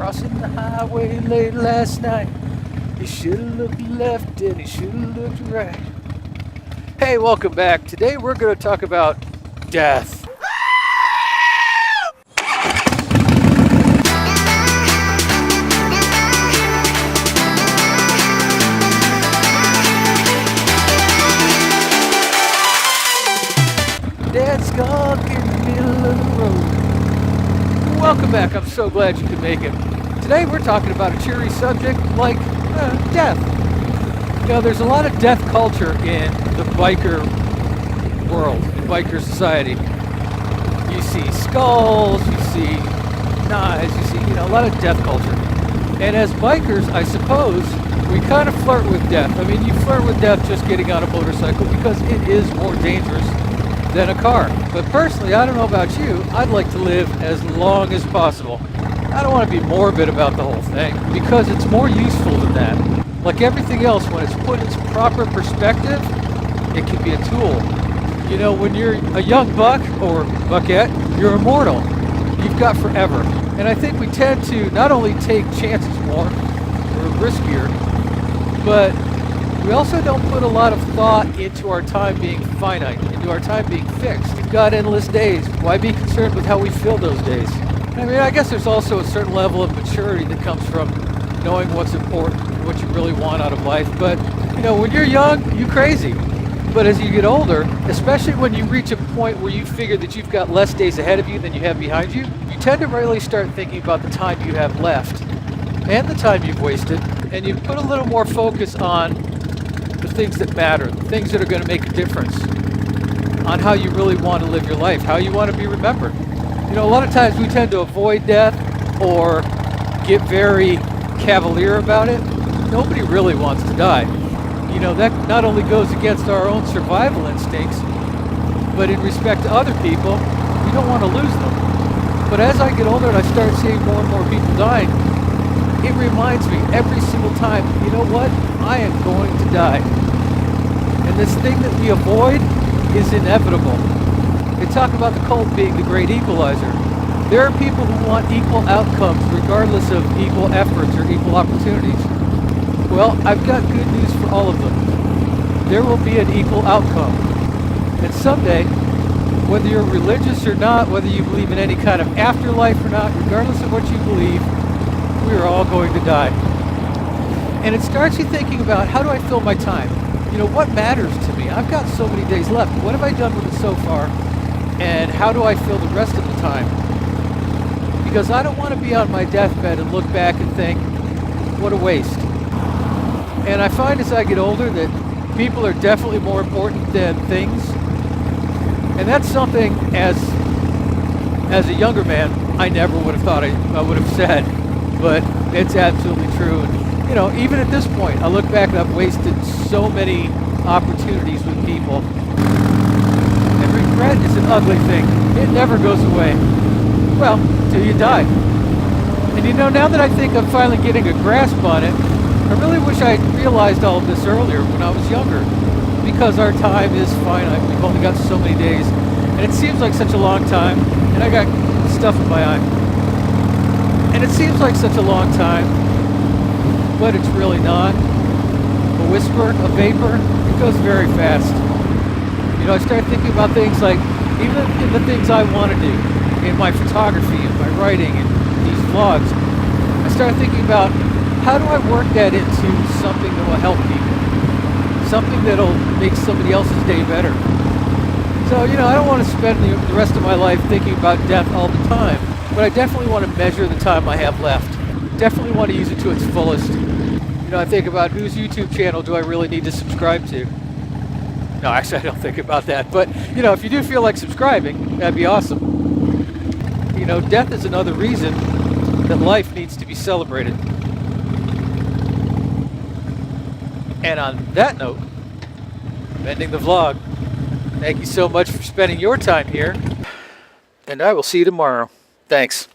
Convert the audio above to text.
crossing the highway late last night. He should've looked left and he should've looked right. Hey, welcome back. Today we're going to talk about death. Dead skunk in the middle of the road. Welcome back. I'm so glad you could make it. Today we're talking about a cheery subject like death. You know, there's a lot of death culture in the biker world, in biker society. You see skulls, you see knives, you see, a lot of death culture. And as bikers, I suppose, we kind of flirt with death. I mean, you flirt with death just getting on a motorcycle because it is more dangerous than a car. But personally, I don't know about you, I'd like to live as long as possible. I don't want to be morbid about the whole thing because it's more useful than that. Like everything else, when it's put in its proper perspective, it can be a tool. You know, when you're a young buck or buckette, you're immortal. You've got forever. And I think we tend to not only take chances more, or riskier, but we also don't put a lot of thought into our time being finite, into our time being fixed. We've got endless days. Why be concerned with how we fill those days? I mean, I guess there's also a certain level of maturity that comes from knowing what's important, what you really want out of life. But, when you're young, you're crazy. But as you get older, especially when you reach a point where you figure that you've got less days ahead of you than you have behind you, you tend to really start thinking about the time you have left and the time you've wasted, and you put a little more focus on the things that matter, the things that are going to make a difference on how you really want to live your life, how you want to be remembered. A lot of times we tend to avoid death or get very cavalier about it. Nobody really wants to die. That not only goes against our own survival instincts, but in respect to other people, we don't want to lose them. But as I get older and I start seeing more and more people dying, it reminds me every single time, you know what? I am going to die. And this thing that we avoid is inevitable. They talk about the cult being the great equalizer. There are people who want equal outcomes regardless of equal efforts or equal opportunities. Well, I've got good news for all of them. There will be an equal outcome. And someday, whether you're religious or not, whether you believe in any kind of afterlife or not, regardless of what you believe, we are all going to die. And it starts you thinking about, how do I fill my time? What matters to me? I've got so many days left. What have I done with it so far? And how do I fill the rest of the time? Because I don't want to be on my deathbed and look back and think, what a waste. And I find as I get older that people are definitely more important than things. And that's something as a younger man, I never would have thought I would have said. But it's absolutely true. And, even at this point, I look back and I've wasted so many opportunities with people. And regret is an ugly thing. It never goes away. Well, till you die. And now that I think I'm finally getting a grasp on it, I really wish I realized all of this earlier when I was younger. Because our time is finite. We've only got so many days. And it seems like such a long time. And I got stuff in my eye. And it seems like such a long time, but it's really not. A whisper, a vapor, it goes very fast. I start thinking about things like, even in the things I want to do, in my photography, in my writing, in these vlogs, I start thinking about, how do I work that into something that will help people? Something that'll make somebody else's day better. So, I don't want to spend the rest of my life thinking about death all the time, but I definitely want to measure the time I have left. Definitely want to use it to its fullest. I think about whose YouTube channel do I really need to subscribe to? No, actually, I don't think about that. But, if you do feel like subscribing, that'd be awesome. Death is another reason that life needs to be celebrated. And on that note, I'm ending the vlog. Thank you so much for spending your time here. And I will see you tomorrow. Thanks.